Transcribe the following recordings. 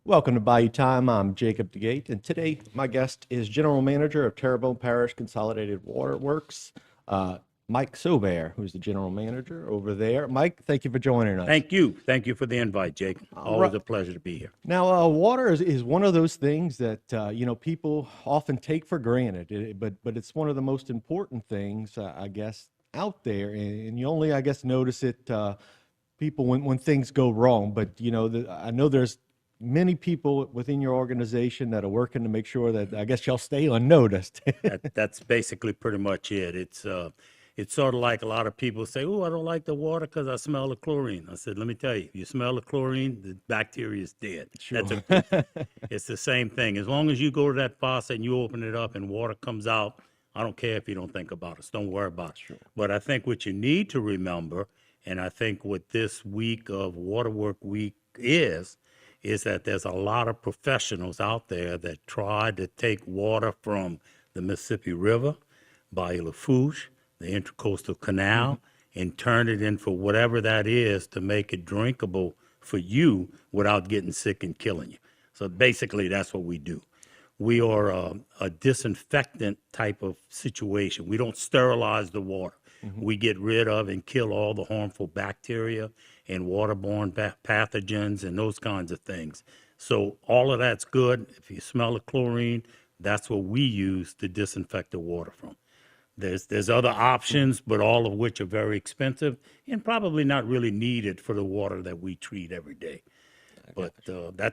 Welcome to Bayou Time. I'm Jacob DeGate, and today my guest is General Manager of Terrebonne Parish Consolidated Waterworks, uh, Mike Sobear, who's the General Manager over there. Mike, thank you for joining us. Thank you. Thank you for the invite, Jake. All right. Always a pleasure to be here. Now, water is one of those things that people often take for granted, but it's one of the most important things, I guess, out there, and you only, I guess, notice it people when things go wrong. But I know there's many people within your organization that are working to make sure that I guess y'all stay unnoticed. That's basically pretty much it. It's sort of like a lot of people say, "Oh, I don't like the water because I smell the chlorine." I said, "Let me tell you, if you smell the chlorine, the bacteria is dead." Sure. It's the same thing. As long as you go to that faucet and you open it up and water comes out, I don't care if you don't think about it. Don't worry about it. Sure. But I think what you need to remember, and I think what this week of Waterwork Week is that there's a lot of professionals out there that try to take water from the Mississippi River, Bayou Lafourche, the Intracoastal Canal, and turn it in for whatever that is to make it drinkable for you without getting sick and killing you. So basically, that's what we do. We are a disinfectant type of situation. We don't sterilize the water. We get rid of and kill all the harmful bacteria and waterborne pathogens and those kinds of things. So all of that's good. If you smell the chlorine, that's what we use to disinfect the water from. There's other options, but all of which are very expensive and probably not really needed for the water that we treat every day. But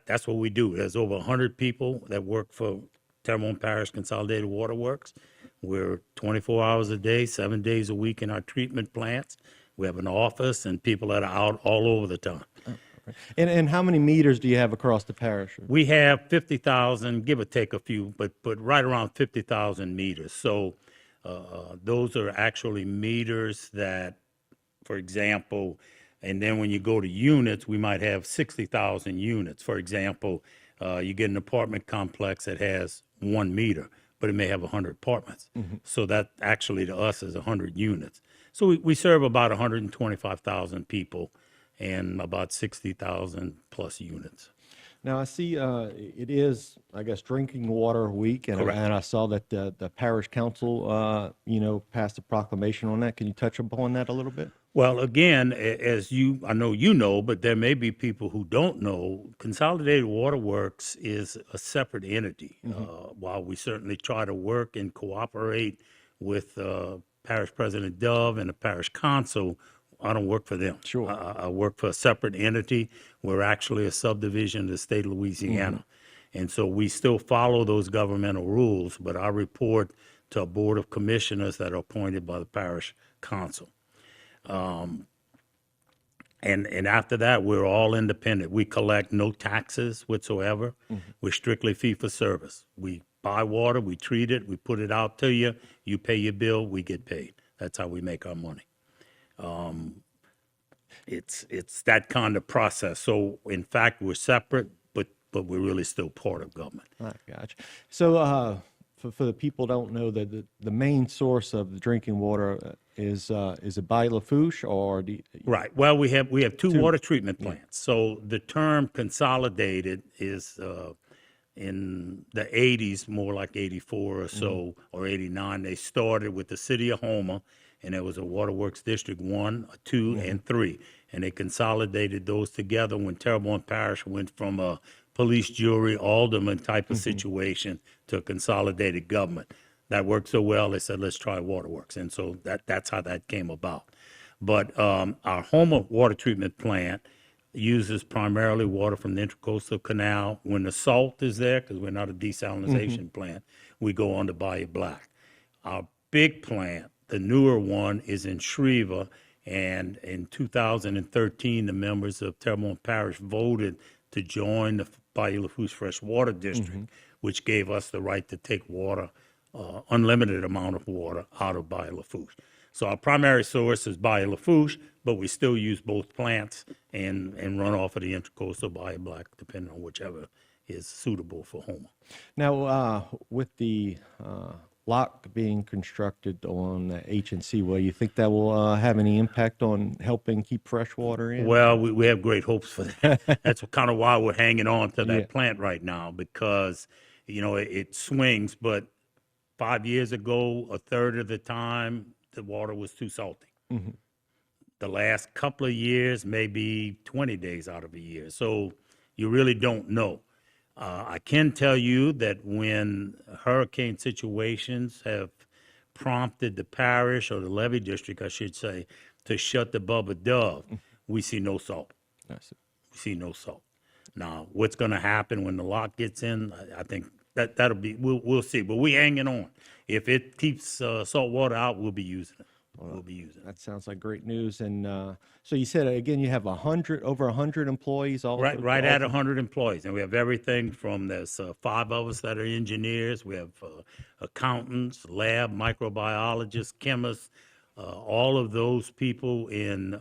that's what we do. There's over 100 people that work for Terrebonne Parish Consolidated Waterworks. We're 24 hours a day, 7 days a week in our treatment plants. We have an office and people that are out all over the time. And how many meters do you have across the parish? We have 50,000, give or take a few, but right around 50,000 meters. So those are actually meters that, for example, and then when you go to units, we might have 60,000 units. For example, you get an apartment complex that has 1 meter, but it may have 100 apartments. So that actually to us is 100 units. So we serve about 125,000 people and about 60,000 plus units. Now I see it is, I guess, Drinking Water Week, and Correct. I saw that the parish council, passed a proclamation on that. Can you touch upon that a little bit? Well, again, I know you know, but there may be people who don't know, Consolidated Waterworks is a separate entity. While we certainly try to work and cooperate with Parish President Dove and the parish council, I don't work for them. Sure. I work for a separate entity. We're actually a subdivision of the state of Louisiana. And so we still follow those governmental rules, but I report to a board of commissioners that are appointed by the parish council. And after that, we're all independent. We collect no taxes whatsoever. We're strictly fee for service. We buy water, we treat it, we put it out to you, you pay your bill, we get paid. That's how we make our money. It's that kind of process. So in fact, we're separate, but we're really still part of government. I gotcha. So, for the people who don't know, the main source of the drinking water is it Bayou Lafourche, or Right. Well, we have two water treatment plants. So the term consolidated is in the 80s, more like 84 or so, or 89. They started with the city of Houma, and there was a Waterworks District 1, 2, and 3. And they consolidated those together when Terrebonne Parish went from a police jury, alderman type of situation to a consolidated government. That worked so well, they said, let's try Waterworks. And so that's how that came about. But our Houma water treatment plant uses primarily water from the Intracoastal Canal. When the salt is there, because we're not a desalinization plant, we go on to Bayou Black. Our big plant, the newer one, is in Shreva, and in 2013, the members of Terrebonne Parish voted to join the Bayou Lafourche Freshwater District, which gave us the right to take water, unlimited amount of water out of Bayou Lafourche. So our primary source is Bayou Lafourche, but we still use both plants and run off of the Intracoastal Bayou Black, depending on whichever is suitable for Houma. Now with the lock being constructed on H&C Well, you think that will have any impact on helping keep fresh water in? Well, we have great hopes for that. That's kind of why we're hanging on to Yeah. that plant right now because, it swings, but 5 years ago, a third of the time, the water was too salty. Mhm. The last couple of years, maybe 20 days out of a year. So you really don't know. I can tell you that when hurricane situations have prompted the parish or the levee district, I should say, to shut the Bubba Dove, we see no salt. I see. We see no salt. Now, what's going to happen when the lock gets in? I think that'll be we'll see. But we hanging on. If it keeps salt water out, we'll be using it. We'll be using it. That sounds like great news. And so you said again, you have over 100 employees. Right at 100 employees, and we have everything from there's 5 of us that are engineers. We have accountants, lab microbiologists, chemists, all of those people in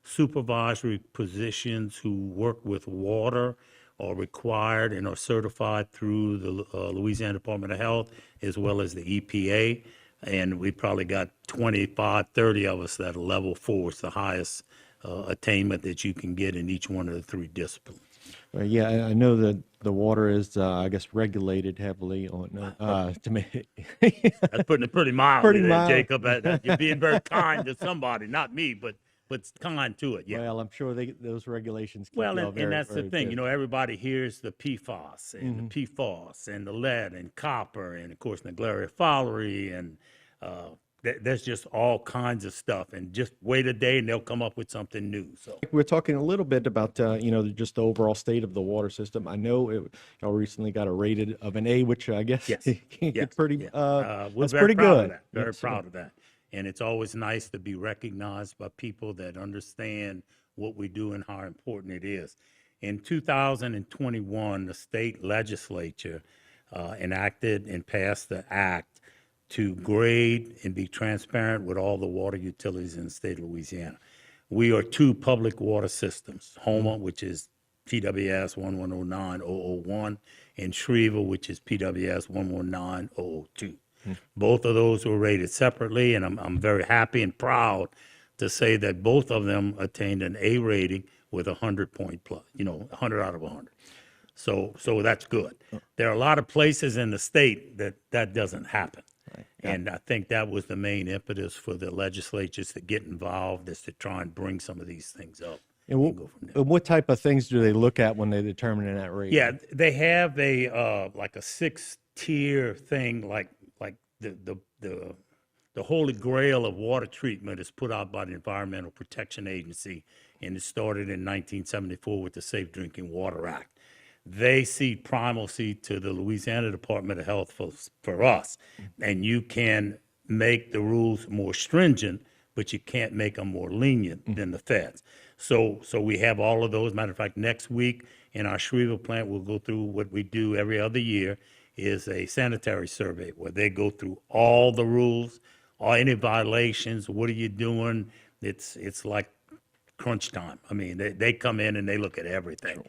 supervisory positions who work with water are required and are certified through the Louisiana Department of Health as well as the EPA. And we probably got 25, 30 of us that are level 4. It's the highest attainment that you can get in each one of the 3 disciplines. Yeah, I know that the water is, I guess, regulated heavily on to make. That's putting it pretty mildly Pretty there, mild. Jacob. You're being very kind to somebody, not me, but kind to it. Yeah. Well, I'm sure those regulations keep Well, y'all and very, that's the very thing. good. Everybody hears the PFAS and the PFOS and the lead and copper and, of course, Naegleria fowleri and there's just all kinds of stuff. And just wait a day and they'll come up with something new. So We're talking a little bit about just the overall state of the water system. I know y'all recently got a rated of an A, which I guess yes, can yes, get pretty. we're That's very pretty proud of good. that. Very Yes, sir. proud of that. And it's always nice to be recognized by people that understand what we do and how important it is. In 2021, the state legislature enacted and passed the act to grade and be transparent with all the water utilities in the state of Louisiana. We are 2 public water systems, Houma, which is PWS 1109001, and Shreveport, which is PWS 119002. Both of those were rated separately, and I'm very happy and proud to say that both of them attained an A rating with 100 point plus, 100 out of 100. So that's good. There are a lot of places in the state that doesn't happen. And I think that was the main impetus for the legislatures to get involved, is to try and bring some of these things up and go from there. And what type of things do they look at when they determine that rate? Yeah, they have a like a 6-tier thing, like the holy grail of water treatment is put out by the Environmental Protection Agency, and it started in 1974 with the Safe Drinking Water Act. They cede primacy to the Louisiana Department of Health for us, and you can make the rules more stringent, but you can't make them more lenient than the feds. So we have all of those. Matter of fact, next week in our Shreveport plant, we'll go through what we do every other year, is a sanitary survey where they go through all the rules, any violations, what are you doing? It's like crunch time. I mean, they come in and they look at everything.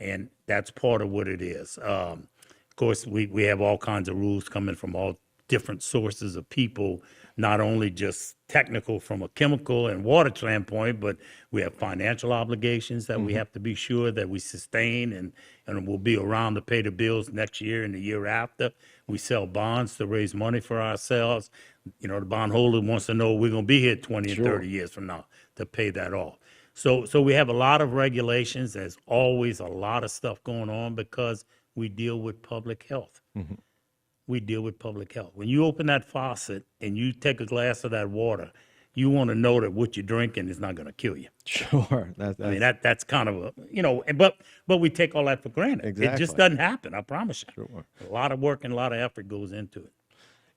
And that's part of what it is. Of course, we have all kinds of rules coming from all different sources of people, not only just technical from a chemical and water standpoint, but we have financial obligations that we have to be sure that we sustain and will be around to pay the bills next year and the year after. We sell bonds to raise money for ourselves. The bondholder wants to know we're going to be here 20 and 30 years from now to pay that off. So we have a lot of regulations. There's always a lot of stuff going on because we deal with public health. We deal with public health. When you open that faucet and you take a glass of that water, you want to know that what you're drinking is not going to kill you. Sure. I mean, that's kind of but we take all that for granted. It just Exactly. doesn't happen, I promise you. Sure. A lot of work and a lot of effort goes into it.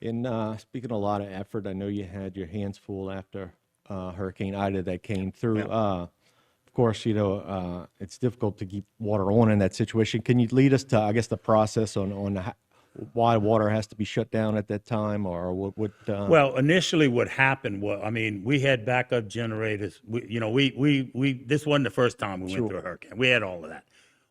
And speaking of a lot of effort, I know you had your hands full after Hurricane Ida that came through. Of course, it's difficult to keep water on in that situation. Can you lead us to, I guess, the process on why water has to be shut down at that time, or what? Well, initially, what happened was, we had backup generators. We this wasn't the first time we went through a hurricane. We had all of that.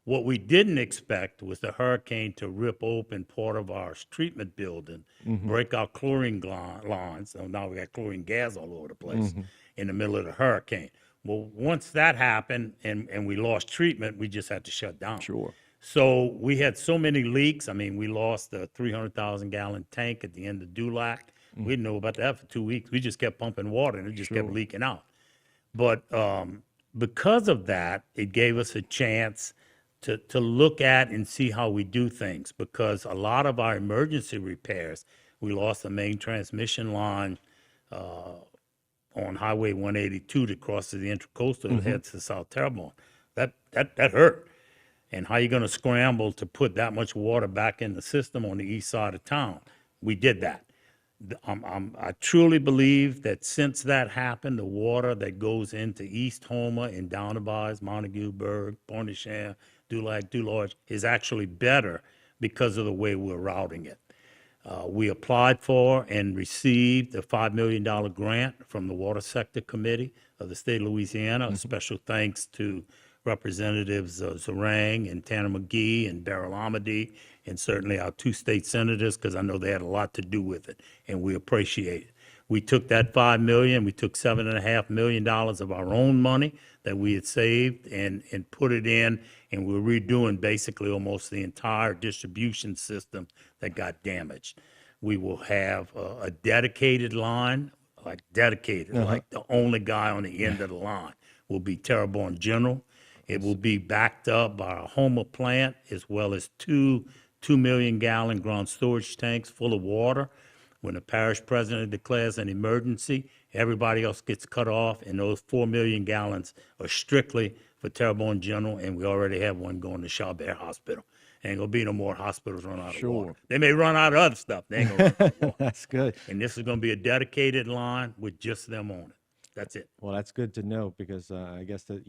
What we didn't expect was the hurricane to rip open part of our treatment building, break our chlorine lines. So now we got chlorine gas all over the place in the middle of the hurricane. Well, once that happened and we lost treatment, we just had to shut down. Sure. So we had so many leaks. I mean, we lost a 300,000 gallon tank at the end of Dulac. We didn't know about that for 2 weeks. We just kept pumping water and it just kept leaking out. But because of that, it gave us a chance to look at and see how we do things, because a lot of our emergency repairs, we lost the main transmission line on Highway 182 that crosses the Intracoastal and heads to South Terrebonne. That hurt. And how you going to scramble to put that much water back in the system on the east side of town? We did that. I truly believe that since that happened, the water that goes into East Houma and down the bars, Montague, Berg, Pointe-aux-Chenes, Dulac, Dularge, is actually better because of the way we're routing it. We applied for and received a $5 million grant from the Water Sector Committee of the state of Louisiana. A special thanks to Representatives Zarang and Tanner McGee and Beryl Amity, and certainly our 2 state senators, because I know they had a lot to do with it, and we appreciate it. We took that $5 million, we took $7.5 million of our own money that we had saved and put it in, and we're redoing basically almost the entire distribution system that got damaged. We will have a dedicated line, like dedicated, like the only guy on the end of the line will be Terrebonne General. It will be backed up by a Houma plant, as well as 2 2-million-gallon ground storage tanks full of water. When the parish president declares an emergency, everybody else gets cut off, and those 4 million gallons are strictly for Terrebonne General, and we already have one going to Chabert Hospital. Ain't gonna be no more hospitals run out of water. They may run out of other stuff. They ain't gonna run out of water. That's good. And this is gonna be a dedicated line with just them on it. That's it. Well, that's good to know, because I guess that,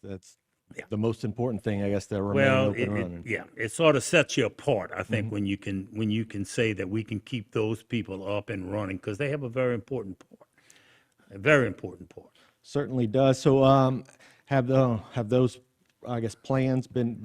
that's Yeah. the most important thing, I guess, to remain Well, open and running. yeah, it sort of sets you apart, I think, when you can say that we can keep those people up and running, because they have a very important part, a very important part. Certainly does. So, have those, I guess, plans been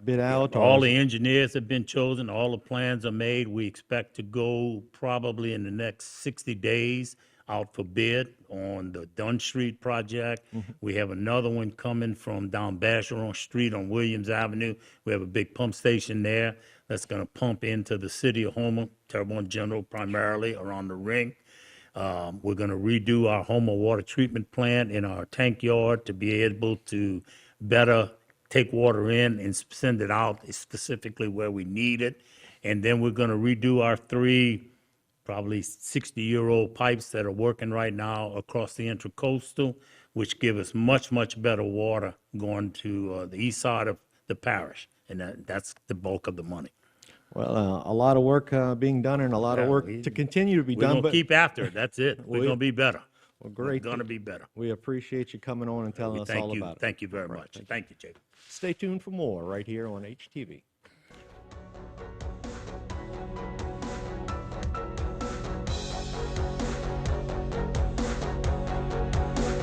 bid out? All the engineers have been chosen, all the plans are made. We expect to go probably in the next 60 days out for bid on the Dunn Street project. We have another one coming from down Bacheron Street on Williams Avenue. We have a big pump station there that's going to pump into the city of Houma, Terrebonne General primarily, around the ring. We're going to redo our Houma water treatment plant in our tank yard to be able to better take water in and send it out specifically where we need it. And then we're going to redo our 3 probably 60-year-old pipes that are working right now across the Intracoastal, which give us much, much better water going to the east side of the parish. And that's the bulk of the money. Well, a lot of work being done, and a lot of work to continue to be We're done. going to But keep after it. That's it. We're going to be better. well, great. We're going to be better. We appreciate you coming on and telling us all about it. Thank you very much. Thank you, Jacob. Stay tuned for more right here on HTV.